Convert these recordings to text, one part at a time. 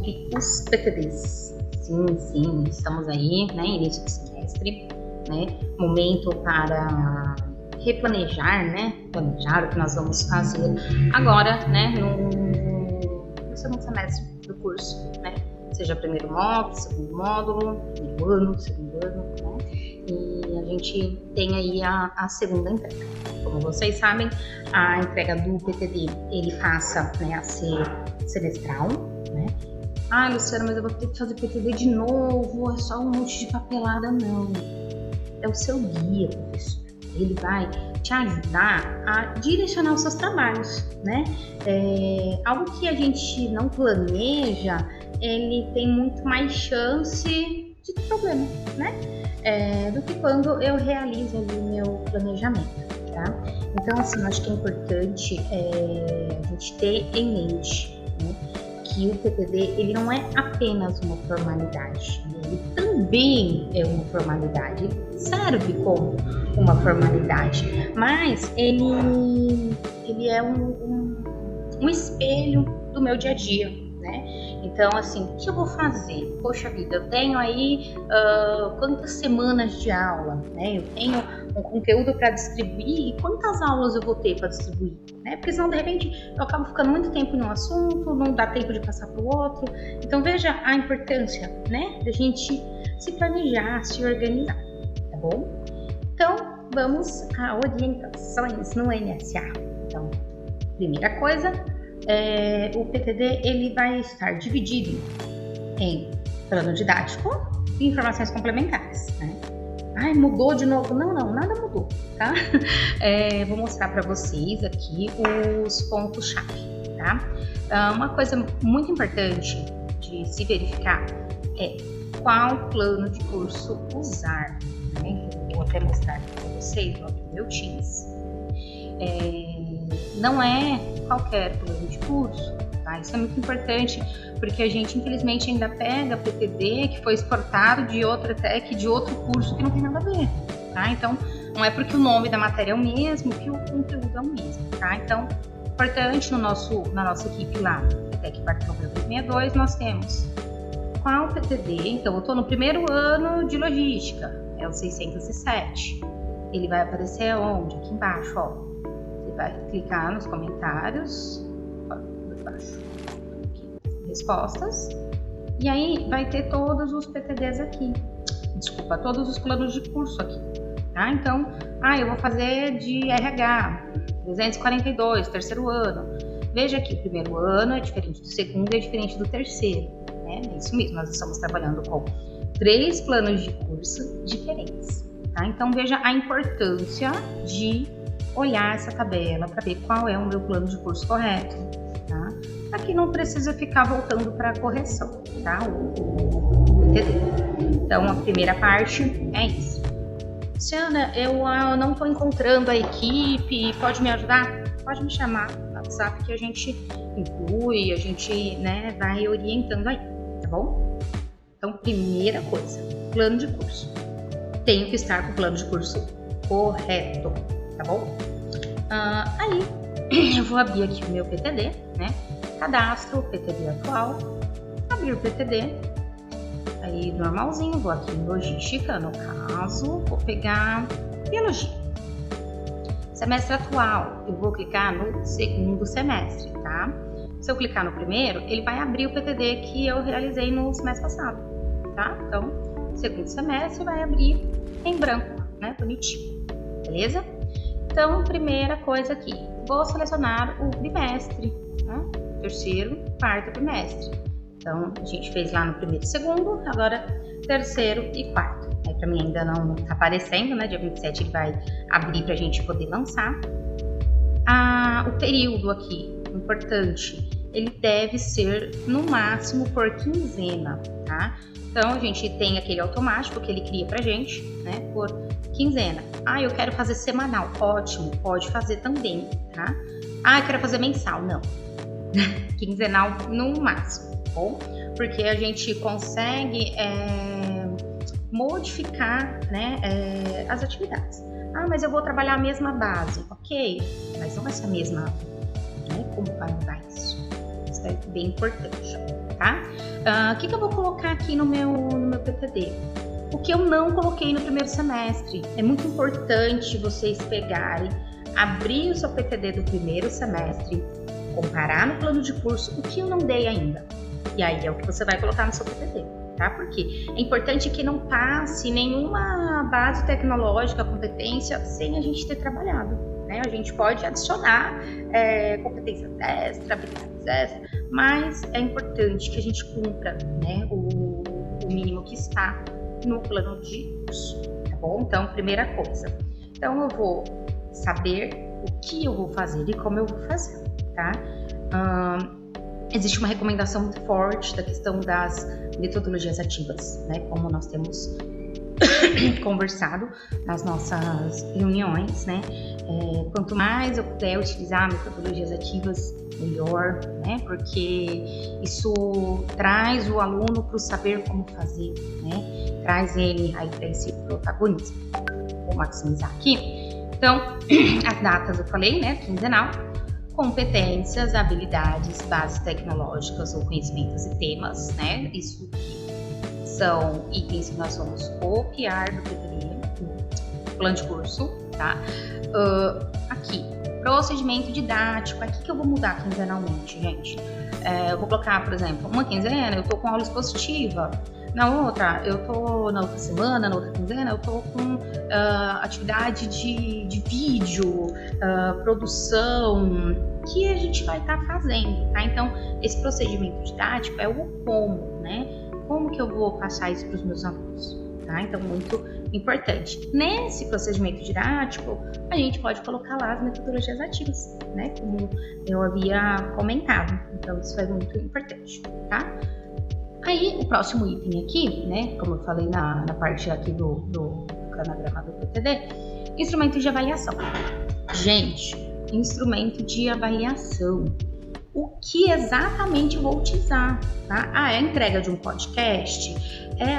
sobre os PTDs. Sim, estamos aí, né, início de semestre, né, momento para replanejar, né, planejar o que nós vamos fazer agora, né, no segundo semestre do curso, né, seja primeiro módulo, segundo módulo, primeiro ano, segundo ano, né, e a gente tem aí a segunda entrega. Como vocês sabem, a entrega do PTD, ele passa, né, a ser semestral, né. Ah, Luciana, mas eu vou ter que fazer PTD de novo, é só um monte de papelada. Não, é o seu guia, professor. Ele vai te ajudar a direcionar os seus trabalhos, né? Algo que a gente não planeja, ele tem muito mais chance de ter problema, né? Do que quando eu realizo ali o meu planejamento, tá? Então, assim, eu acho que é importante a gente ter em mente, né, que o PTD, ele não é apenas uma formalidade, ele também é uma formalidade, ele serve como uma formalidade, mas ele é um espelho do meu dia a dia, né? Então, assim, o que eu vou fazer? Poxa vida, eu tenho aí quantas semanas de aula, né? Eu tenho um conteúdo para distribuir e quantas aulas eu vou ter para distribuir, né? Porque senão, de repente, eu acabo ficando muito tempo em um assunto, não dá tempo de passar para o outro. Então, veja a importância, né, da gente se planejar, se organizar, tá bom? Então, vamos a orientações no NSA. Então, primeira coisa, o PTD ele vai estar dividido em plano didático e informações complementares, né? Ai, mudou de novo? Não, nada mudou, tá? Vou mostrar para vocês aqui os pontos-chave, tá? Uma coisa muito importante de se verificar é qual plano de curso usar, né? Vou até mostrar aqui para vocês no meu Teams. Não é qualquer plano de curso, tá? Isso é muito importante, porque a gente, infelizmente, ainda pega PTD que foi exportado de outra tech, de outro curso que não tem nada a ver, tá? Então, não é porque o nome da matéria é o mesmo que o conteúdo é o mesmo, tá? Então, importante na nossa equipe lá, Tech Parcão 2062, nós temos qual PTD. Então, eu estou no primeiro ano de logística, é o 607. Ele vai aparecer onde? Aqui embaixo, ó. Você vai clicar nos comentários, aqui, respostas, e aí vai ter todos os PTDs aqui. Desculpa, todos os planos de curso aqui, tá? Então, eu vou fazer de RH, 242, terceiro ano. Veja aqui, o primeiro ano é diferente do segundo e é diferente do terceiro, né? É isso mesmo, nós estamos trabalhando com 3 planos de curso diferentes, tá? Então, veja a importância de olhar essa tabela para ver qual é o meu plano de curso correto, tá? Aqui não precisa ficar voltando para a correção, tá? O PTD. Então, a primeira parte é isso. Luciana, eu não estou encontrando a equipe, pode me ajudar? Pode me chamar no WhatsApp que a gente inclui, a gente, né, vai orientando aí, tá bom? Então, primeira coisa, plano de curso. Tenho que estar com o plano de curso correto, tá bom? Aí, eu vou abrir aqui o meu PTD, né? Cadastro o PTD atual, abrir o PTD, aí normalzinho, vou aqui em logística, no caso, vou pegar biologia. Semestre atual, eu vou clicar no segundo semestre, tá? Se eu clicar no primeiro, ele vai abrir o PTD que eu realizei no semestre passado, tá? Então, segundo semestre vai abrir em branco, né? Bonitinho, beleza? Então, primeira coisa aqui, vou selecionar o bimestre, né? Terceiro, quarto bimestre. Então, a gente fez lá no primeiro e segundo, agora terceiro e quarto. Aí, para mim ainda não tá aparecendo, né? Dia 27 ele vai abrir para a gente poder lançar. O período aqui, importante, ele deve ser no máximo por quinzena, tá? Então, a gente tem aquele automático que ele cria pra gente, né, por quinzena. Eu quero fazer semanal. Ótimo, pode fazer também, tá? Eu quero fazer mensal. Não. Quinzenal no máximo, tá bom? Porque a gente consegue modificar, né, as atividades. Mas eu vou trabalhar a mesma base. Ok, mas não vai ser a mesma, né? Como vai mudar isso? Isso é bem importante, tá? tá? O que eu vou colocar aqui no meu PPD? O que eu não coloquei no primeiro semestre. É muito importante vocês pegarem, abrir o seu PPD do primeiro semestre, comparar no plano de curso o que eu não dei ainda. E aí é o que você vai colocar no seu PPD, tá? Porque é importante que não passe nenhuma base tecnológica, competência, sem a gente ter trabalhado, né? A gente pode adicionar competências extra, habilidades extra, mas é importante que a gente cumpra, né, o mínimo que está no plano de curso, tá bom? Então, primeira coisa. Então, eu vou saber o que eu vou fazer e como eu vou fazer, tá? Existe uma recomendação muito forte da questão das metodologias ativas, né? Como nós temos conversado nas nossas reuniões, né? Quanto mais eu puder utilizar metodologias ativas, melhor, né? Porque isso traz o aluno para o saber como fazer, né? Traz ele aí para esse protagonismo. Vou maximizar aqui. Então, as datas eu falei, né? Quinzenal. Competências, habilidades, bases tecnológicas ou conhecimentos e temas, né? Isso são itens que nós vamos copiar do PPD, do plano de curso, tá? Aqui, procedimento didático, aqui que eu vou mudar quinzenalmente, gente. Eu vou colocar, por exemplo, uma quinzena eu tô com aula expositiva, na outra semana, na outra quinzena, eu tô com atividade de vídeo, produção, que a gente vai estar fazendo, tá? Então, esse procedimento didático é o como, né? Como que eu vou passar isso para os meus alunos, tá? Então, muito importante. Nesse procedimento didático, a gente pode colocar lá as metodologias ativas, né? Como eu havia comentado. Então, isso é muito importante, tá? Aí, o próximo item aqui, né? Como eu falei na parte aqui do cronograma do PTD, instrumento de avaliação. Gente, instrumento de avaliação. O que exatamente eu vou utilizar, tá? É a entrega de um podcast? É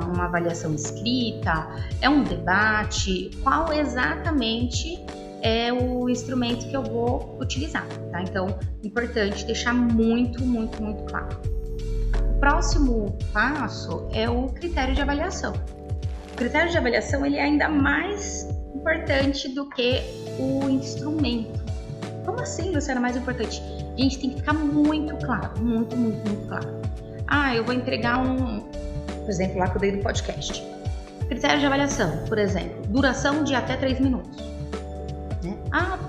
uma avaliação escrita? É um debate? Qual exatamente é o instrumento que eu vou utilizar, tá? Então, importante deixar muito, muito, muito claro. O próximo passo é o critério de avaliação. O critério de avaliação ele é ainda mais importante do que o instrumento. Como assim, Luciana, mais importante? Gente, tem que ficar muito claro, muito, muito, muito claro. Eu vou entregar por exemplo, lá que eu dei do podcast. Critério de avaliação, por exemplo, duração de até 3 minutos. Né?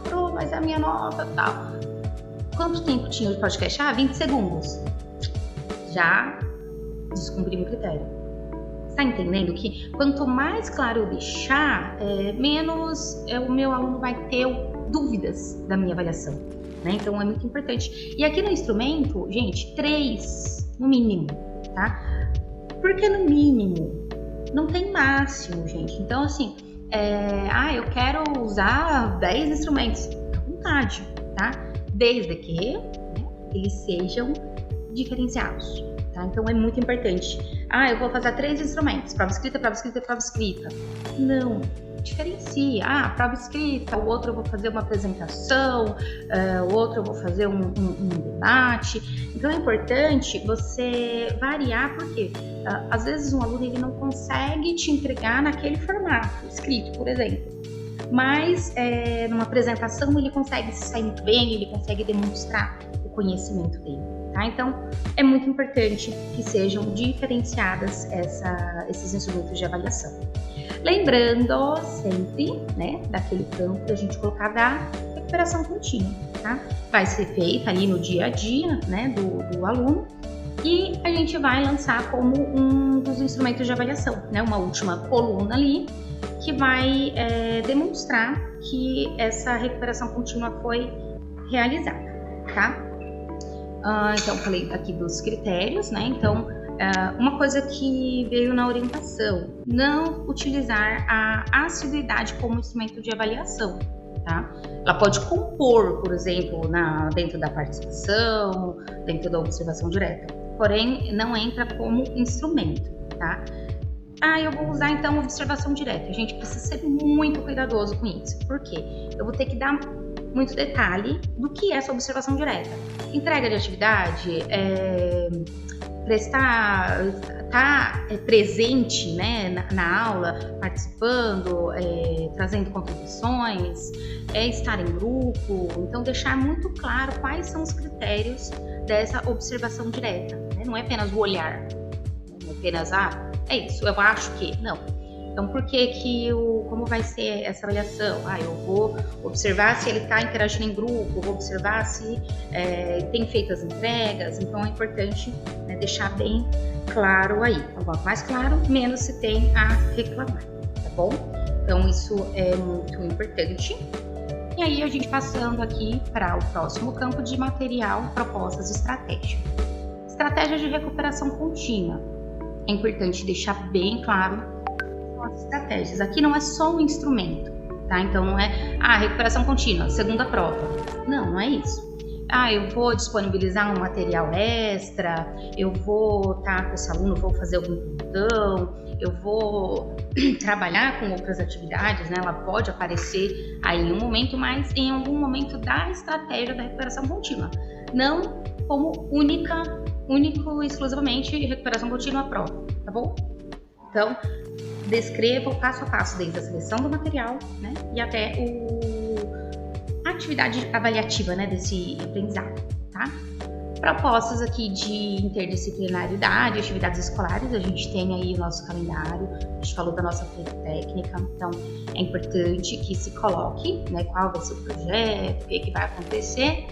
Pro, mas a minha nota tal. Quanto tempo tinha de podcast? 20 segundos. Já descumpri meu critério. Tá entendendo que quanto mais claro eu deixar, menos o meu aluno vai ter dúvidas da minha avaliação, né? Então é muito importante. E aqui no instrumento, gente, 3 no mínimo, tá? Por que no mínimo? Não tem máximo, gente. Então assim, eu quero usar 10 instrumentos, à vontade, tá? Desde que eles sejam diferenciados, tá? Então é muito importante. Eu vou fazer 3 instrumentos, prova escrita, prova escrita e prova escrita. Não, diferencia. Prova escrita, o outro eu vou fazer uma apresentação, o outro eu vou fazer um debate. Então é importante você variar, porque às vezes um aluno ele não consegue te entregar naquele formato, escrito, por exemplo. Mas numa apresentação ele consegue se sair muito bem, ele consegue demonstrar o conhecimento dele. Tá? Então, é muito importante que sejam diferenciadas esses instrumentos de avaliação. Lembrando sempre, né, daquele campo da gente colocar da recuperação contínua, tá? Vai ser feita ali no dia a dia, né, do aluno, e a gente vai lançar como um dos instrumentos de avaliação, né, uma última coluna ali, que vai demonstrar que essa recuperação contínua foi realizada, tá? Então, falei aqui dos critérios, né? Então, uma coisa que veio na orientação, não utilizar a assiduidade como instrumento de avaliação, tá? Ela pode compor, por exemplo, dentro da participação, dentro da observação direta, porém, não entra como instrumento, tá? Eu vou usar, então, observação direta. A gente precisa ser muito cuidadoso com isso. Por quê? Eu vou ter que dar muito detalhe do que é essa observação direta. entrega de atividade, estar presente, né, na aula, participando, trazendo contribuições, estar em grupo. Então, deixar muito claro quais são os critérios dessa observação direta, né? Não é apenas o olhar, não é apenas, é isso, eu acho que, não. Então, como vai ser essa avaliação? Eu vou observar se ele está interagindo em grupo, vou observar se tem feito as entregas. Então, é importante, né, deixar bem claro aí. Então, quanto mais claro, menos se tem a reclamar, tá bom? Então, isso é muito importante. E aí, a gente passando aqui para o próximo campo de material, propostas e estratégia. Estratégia de recuperação contínua. É importante deixar bem claro as estratégias. Aqui não é só um instrumento, tá? Então não é recuperação contínua, segunda prova. Não é isso. Eu vou disponibilizar um material extra, eu vou estar com esse aluno, vou fazer algum plantão, eu vou trabalhar com outras atividades, né? Ela pode aparecer aí em um momento, mas em algum momento da estratégia da recuperação contínua. Não como único e exclusivamente recuperação contínua prova, tá bom? Então, descreva o passo a passo desde a seleção do material, né, e até a atividade avaliativa, né, desse aprendizado, tá? Propostas aqui de interdisciplinaridade, atividades escolares, a gente tem aí o nosso calendário, a gente falou da nossa feira técnica, então é importante que se coloque, né, qual vai ser o projeto, o que vai acontecer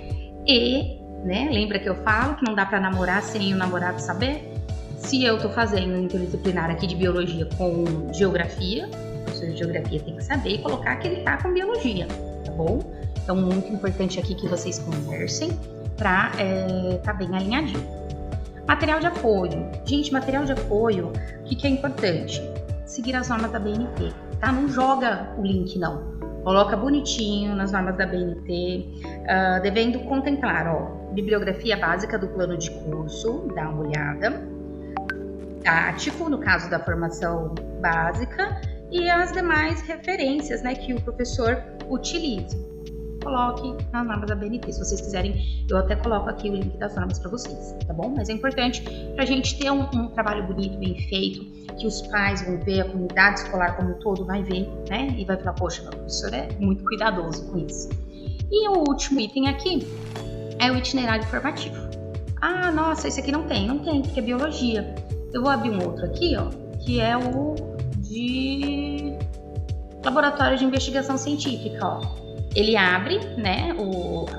e, né, lembra que eu falo que não dá para namorar sem o namorado saber? Se eu estou fazendo um interdisciplinar aqui de biologia com geografia, o professor de geografia tem que saber e colocar que ele está com biologia, tá bom? Então, muito importante aqui que vocês conversem para tá bem alinhadinho. Material de apoio. Gente, material de apoio, o que é importante? Seguir as normas da BNT, tá? Não joga o link, não. Coloca bonitinho nas normas da BNT, devendo contemplar, bibliografia básica do plano de curso, dá uma olhada. Tático, no caso da formação básica, e as demais referências, né, que o professor utilize. Coloque nas normas da BNT. Se vocês quiserem, eu até coloco aqui o link das normas para vocês, tá bom? Mas é importante para a gente ter um trabalho bonito, bem feito, que os pais vão ver, a comunidade escolar como um todo vai ver, né? E vai falar, poxa, meu professor é muito cuidadoso com isso. E o último item aqui é o itinerário formativo. Nossa, esse aqui não tem, porque é biologia. Eu vou abrir um outro aqui, que é o de laboratório de investigação científica, Ele abre, né,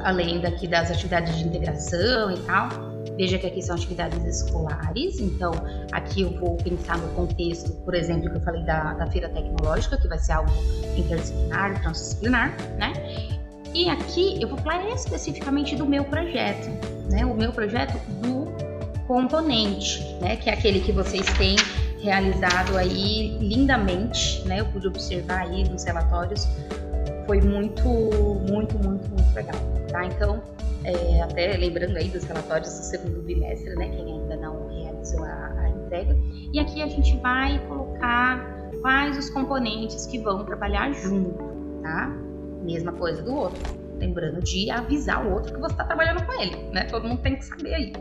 além daqui das atividades de integração e tal. Veja que aqui são atividades escolares, então aqui eu vou pensar no contexto, por exemplo, que eu falei da feira tecnológica, que vai ser algo interdisciplinar, transdisciplinar, né? E aqui eu vou falar especificamente do meu projeto, né? O meu projeto do componente, né, que é aquele que vocês têm realizado aí lindamente, né, eu pude observar aí nos relatórios, foi muito legal, tá? Então, até lembrando aí dos relatórios do segundo bimestre, né, quem ainda não realizou a entrega, e aqui a gente vai colocar quais os componentes que vão trabalhar junto, tá? Mesma coisa do outro, lembrando de avisar o outro que você está trabalhando com ele, né, todo mundo tem que saber aí.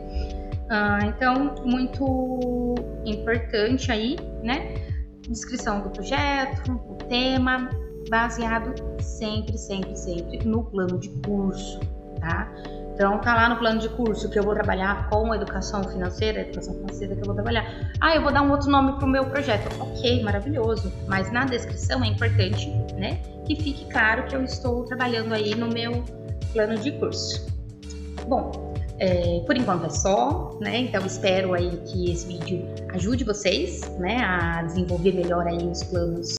Então, muito importante aí, né? Descrição do projeto, o tema, baseado sempre no plano de curso, tá? Então, tá lá no plano de curso que eu vou trabalhar com a educação financeira que eu vou trabalhar. Eu vou dar um outro nome pro meu projeto. Ok, maravilhoso. Mas na descrição é importante, né? Que fique claro que eu estou trabalhando aí no meu plano de curso. Bom, por enquanto é só, né? Então espero aí que esse vídeo ajude vocês, né, a desenvolver melhor aí os planos